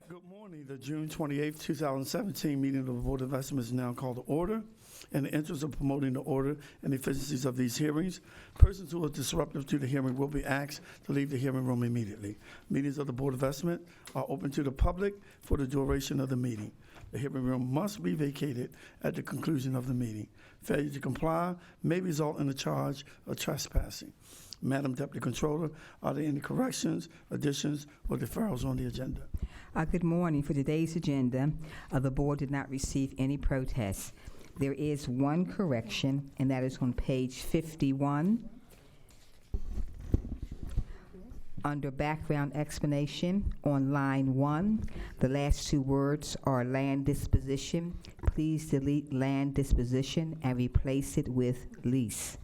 Good morning. The June 28th, 2017 meeting of the Board of Estimates is now called to order. In the interest of promoting the order and efficiencies of these hearings, persons who are disruptive to the hearing will be asked to leave the hearing room immediately. Meetings of the Board of Estimates are open to the public for the duration of the meeting. The hearing room must be vacated at the conclusion of the meeting. Failure to comply may result in a charge of trespassing. Madam Deputy Controller, are there any corrections, additions, or deferrals on the agenda? Good morning. For today's agenda, the board did not receive any protests. There is one correction, and that is on page 51. Under background explanation, on line 1, the last two words are land disposition. Please delete land disposition and replace it with lease.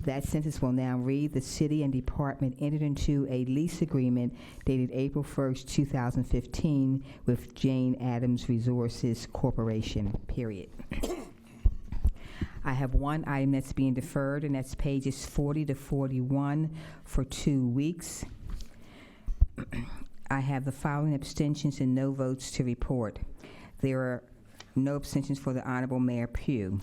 That sentence will now read, the city and department entered into a lease agreement dated April 1st, 2015 with Jane Addams Resources Corporation, period. I have one item that's being deferred, and that's pages 40 to 41 for 2 weeks. I have the following abstentions and no votes to report. There are no abstentions for the Honorable Mayor Pugh.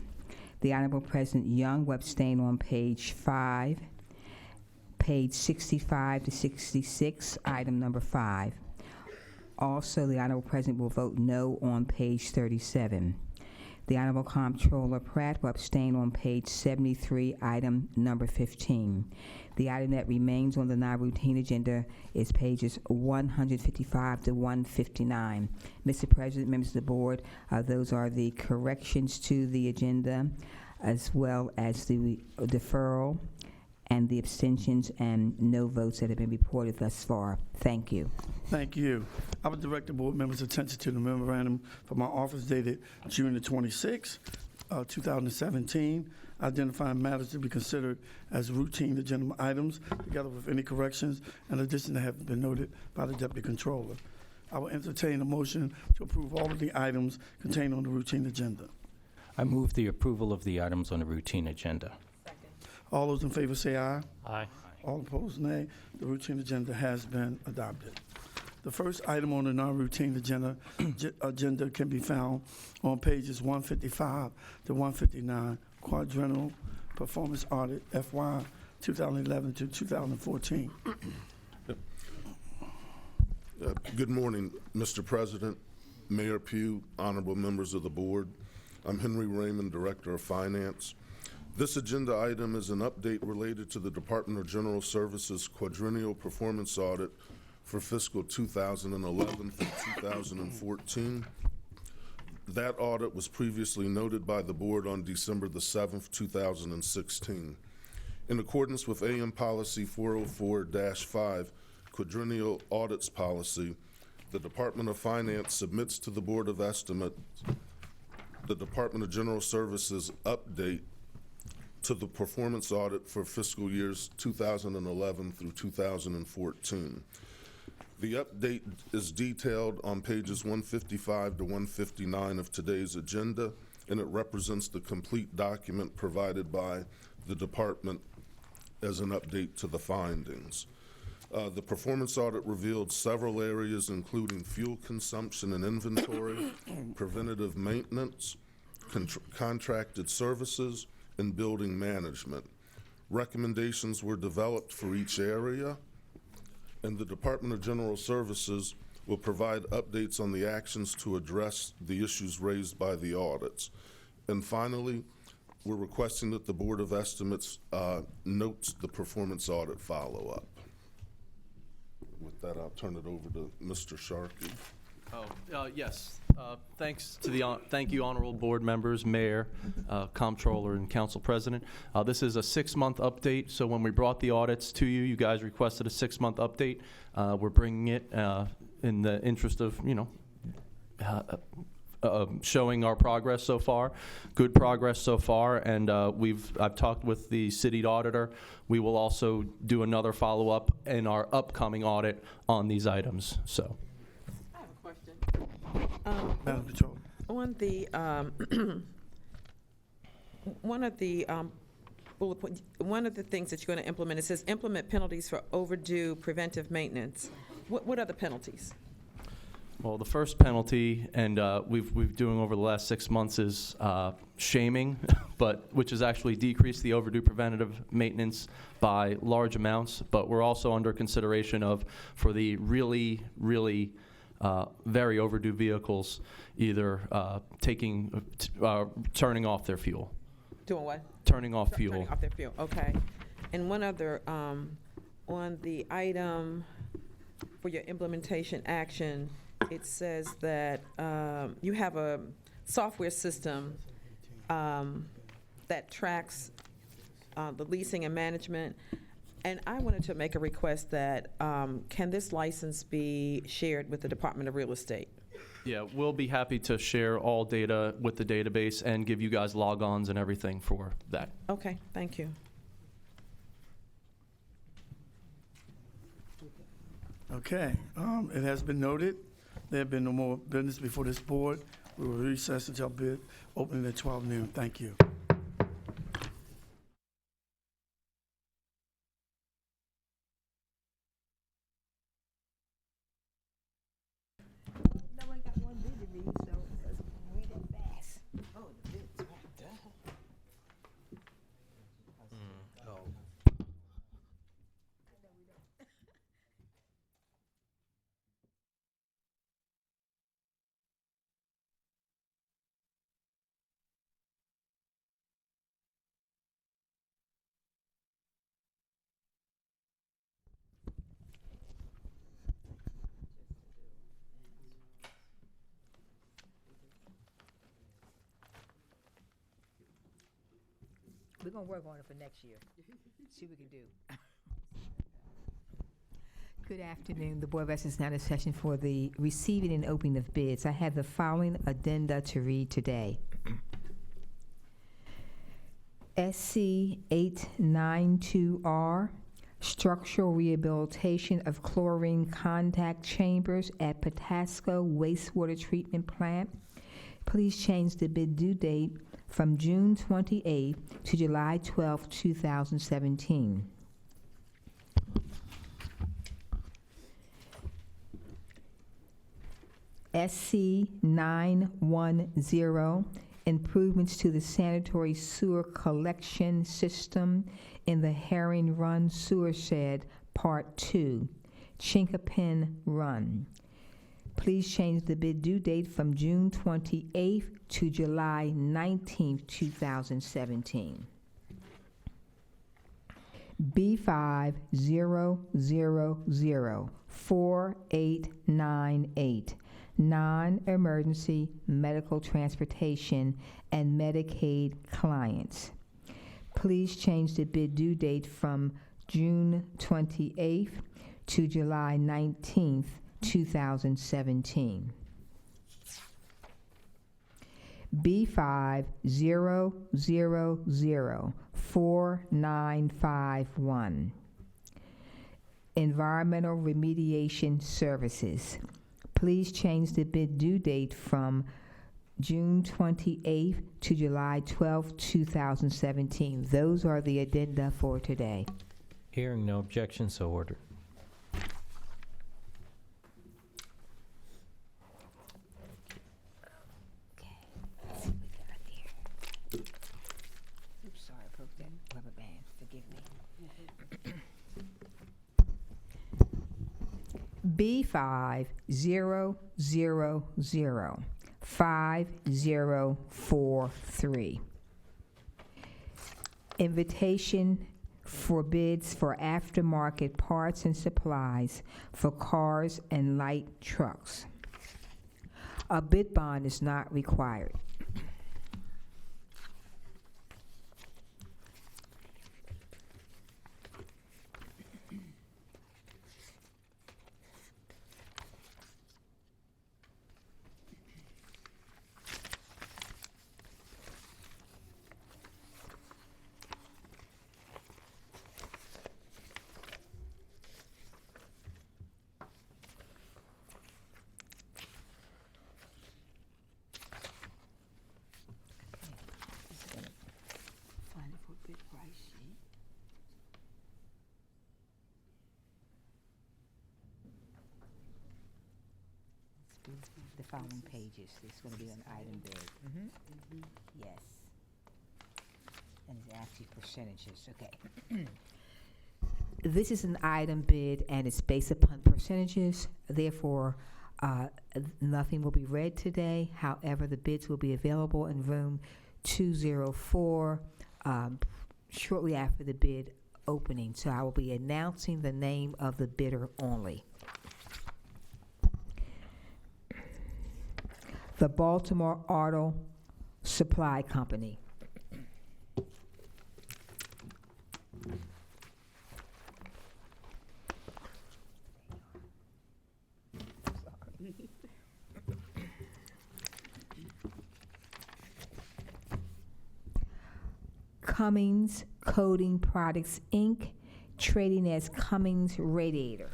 The Honorable President Young will abstain on page 5, page 65 to 66, item number 5. Also, the Honorable President will vote no on page 37. The Honorable Comptroller Pratt will abstain on page 73, item number 15. The item that remains on the non-routine agenda is pages 155 to 159. Mr. President, members of the board, those are the corrections to the agenda, as well as the deferral and the abstentions and no votes that have been reported thus far. Thank you. Thank you. I would direct the board members' attention to the memorandum from my office dated June the 26th, 2017, identifying matters to be considered as routine agenda items, together with any corrections and additions that have been noted by the Deputy Controller. I will entertain a motion to approve all of the items contained on the routine agenda. I move the approval of the items on the routine agenda. All those in favor say aye. Aye. All opposed, nay. The routine agenda has been adopted. The first item on the non-routine agenda can be found on pages 155 to 159, quadrennial performance audit FY 2011 to 2014. Good morning, Mr. President, Mayor Pugh, honorable members of the board. I'm Henry Raymond, Director of Finance. This agenda item is an update related to the Department of General Services quadrennial performance audit for fiscal 2011 through 2014. That audit was previously noted by the board on December the 7th, 2016. In accordance with AM Policy 404-5, quadrennial audits policy, the Department of Finance submits to the Board of Estimates the Department of General Services update to the performance audit for fiscal years 2011 through 2014. The update is detailed on pages 155 to 159 of today's agenda, and it represents the complete document provided by the department as an update to the findings. The performance audit revealed several areas, including fuel consumption and inventory, preventative maintenance, contracted services, and building management. Recommendations were developed for each area, and the Department of General Services will provide updates on the actions to address the issues raised by the audits. And finally, we're requesting that the Board of Estimates notes the performance audit follow-up. With that, I'll turn it over to Mr. Sharkey. Yes. Thank you, honorable board members, mayor, comptroller, and council president. This is a 6-month update. So when we brought the audits to you, you guys requested a 6-month update. We're bringing it in the interest of, showing our progress so far, good progress so far, and I've talked with the city auditor. We will also do another follow-up in our upcoming audit on these items. So. I have a question. Madam Controller. On the one of the bullet point, one of the things that you're going to implement, it says implement penalties for overdue preventive maintenance. What are the penalties? Well, the first penalty, and we've doing over the last 6 months, is shaming, but which has actually decreased the overdue preventative maintenance by large amounts. But we're also under consideration of, for the really, really very overdue vehicles, either turning off their fuel. Doing what? Turning off fuel. Turning off their fuel, okay. And one other, on the item for your implementation action, it says that you have a software system that tracks the leasing and management. And I wanted to make a request that, can this license be shared with the Department of Real Estate? Yeah, we'll be happy to share all data with the database and give you guys logons and everything for that. Okay, thank you. Okay, it has been noted. There have been no more business before this board. We will recess until bid opening at 12 noon. Thank you. We're gonna work on it for next year. See what we can do. Good afternoon. The Board of Ethics is now in session for the receiving and opening of bids. I have the following addenda to read today. SC 892R, structural rehabilitation of chlorine contact chambers at Patasco Wastewater Treatment Plant. Please change the bid due date from June 28th to July 12th, 2017. SC 910, improvements to the sanitary sewer collection system in the Herring Run Sewer Shed, Part 2, Chinkapin Run. Please change the bid due date from June 28th to July 19th, 2017. B50004898, non-emergency medical transportation and Medicaid clients. Please change the bid due date from June 28th to July 19th, 2017. B50004951, environmental remediation services. Please change the bid due date from June 28th to July 12th, 2017. Those are the addenda for today. Hearing no objection, so ordered. Oops, sorry, I broke that rubber band. Forgive me. B50005043. Invitation for bids for aftermarket parts and supplies for cars and light trucks. A bid bond is not required. The following pages, it's gonna be an item bid. Yes. And it's actually percentages, okay. This is an item bid and it's based upon percentages, therefore, nothing will be read today. However, the bids will be available in room 204 shortly after the bid opening. So I will be announcing the name of the bidder only. The Baltimore Auto Supply Company. Cummins Coating Products, Inc., trading as Cummins Radiator.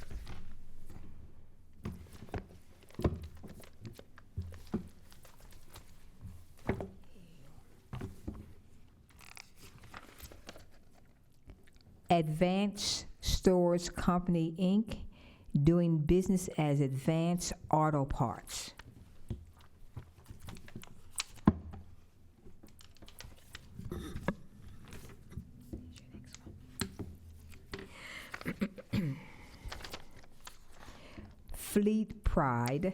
Advance Stores Company, Inc., doing business as Advance Auto Parts. Fleet Pride.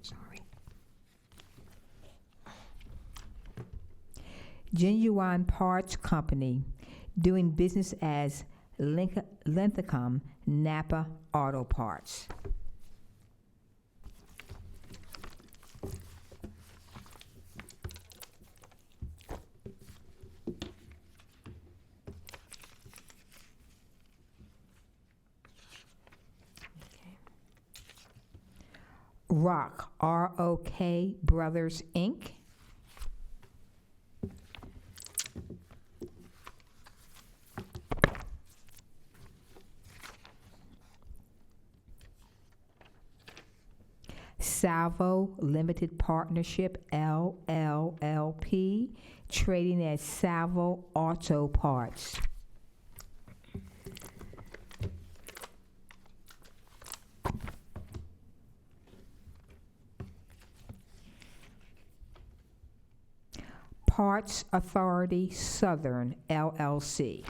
Sorry. Genuine Parts Company, doing business as Linthicum Napa Auto Parts. Rock, R-O-K Brothers, Inc. Salvo Limited Partnership, LLLP, trading as Salvo Auto Parts. Parts Authority Southern, LLC.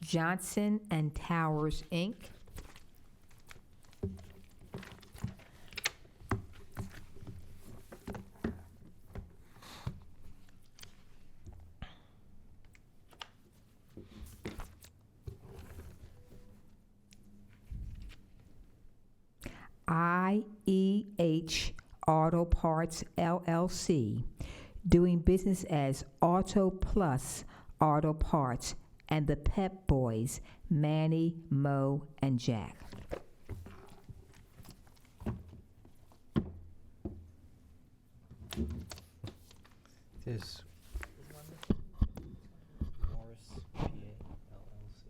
Johnson and Towers, Inc. IEH Auto Parts, LLC, doing business as Auto Plus Auto Parts, and the Pep Boys, Manny, Mo, and Jack. This Norris, PA, LLC.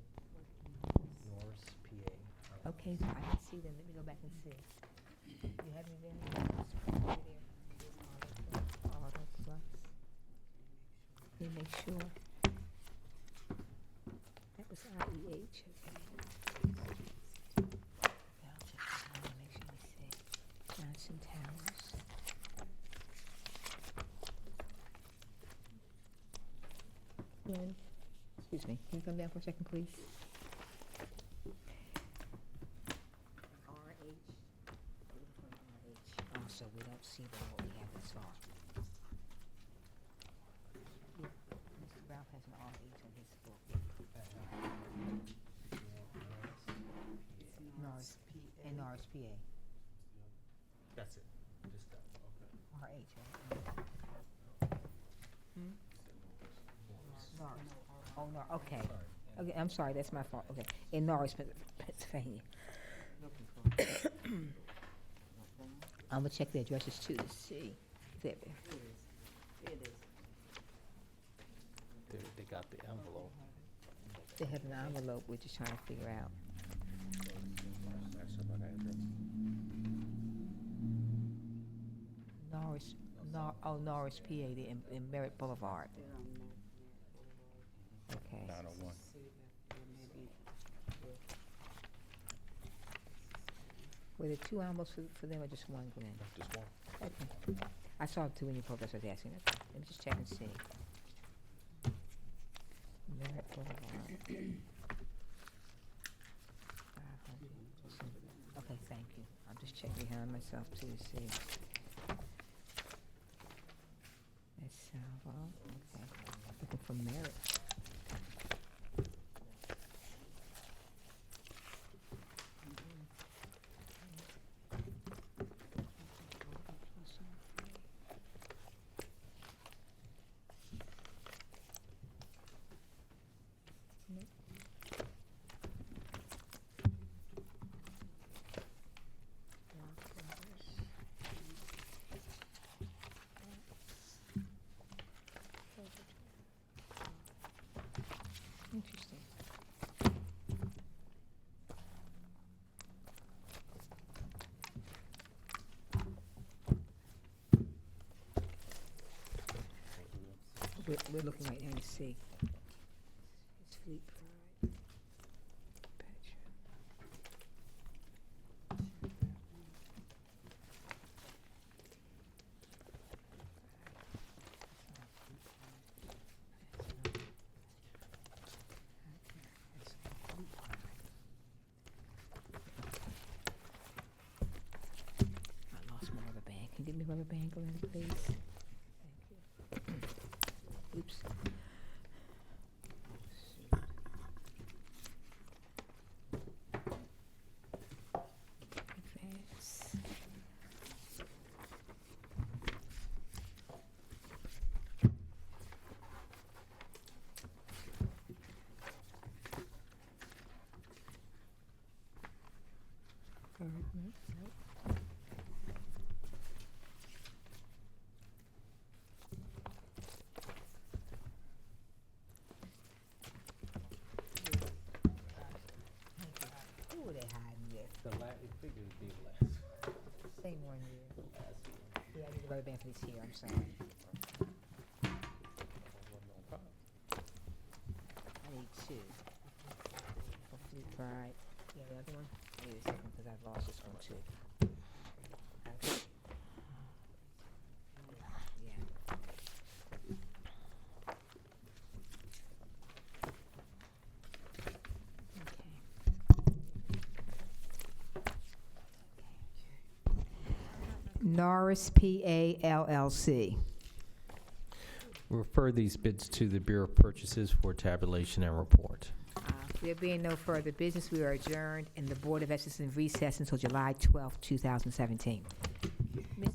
Norris, PA. Okay, so I can see them. Let me go back and see. You have me there? Right there. Auto Plus. Let me make sure. That was IEH, okay. Yeah, I'll check this out. Make sure we see. Johnson Towers. Lynn, excuse me, can you come down for a second, please? RH. Also, we don't see them what we have this far. Yeah, Mr. Ralph has an RH on his book. Norris, and Norris, PA. That's it. Just that, okay. RH, right? Norris. Oh, no, okay. Okay, I'm sorry, that's my fault, okay. In Norris, Pennsylvania. I'm gonna check the addresses too to see. There. They got the envelope. They have an envelope, we're just trying to figure out. Norris PA in Merritt Boulevard. Okay. 901. Were there two envelopes for them or just one, Glenn? Just one. Okay. I saw two in your progress, I was asking. Okay. Let me just check and see. Merritt Boulevard. 500. Okay, thank you. I'm just checking behind myself too to see. That's Salvo. Okay. Looking for Merritt. Interesting. We're looking right now to see. It's Fleet Pride. Petra. I lost my rubber band. Can you give me a rubber band, Glenn, please? Thank you. Oops. Advance. Nope. Who were they hiding with? The last, it figured it'd be last. Same one here. Yeah, I need the rubber band for these here, I'm sorry. I need two. For Fleet Pride. Yeah, the other one? Wait a second, because I've lost this one too. Okay. Yeah. Norris PA LLC. Refer these bids to the Bureau of Purchases for tabulation and report. There being no further business, we are adjourned, and the Board of Ethics in recess until July 12th, 2017. Ms.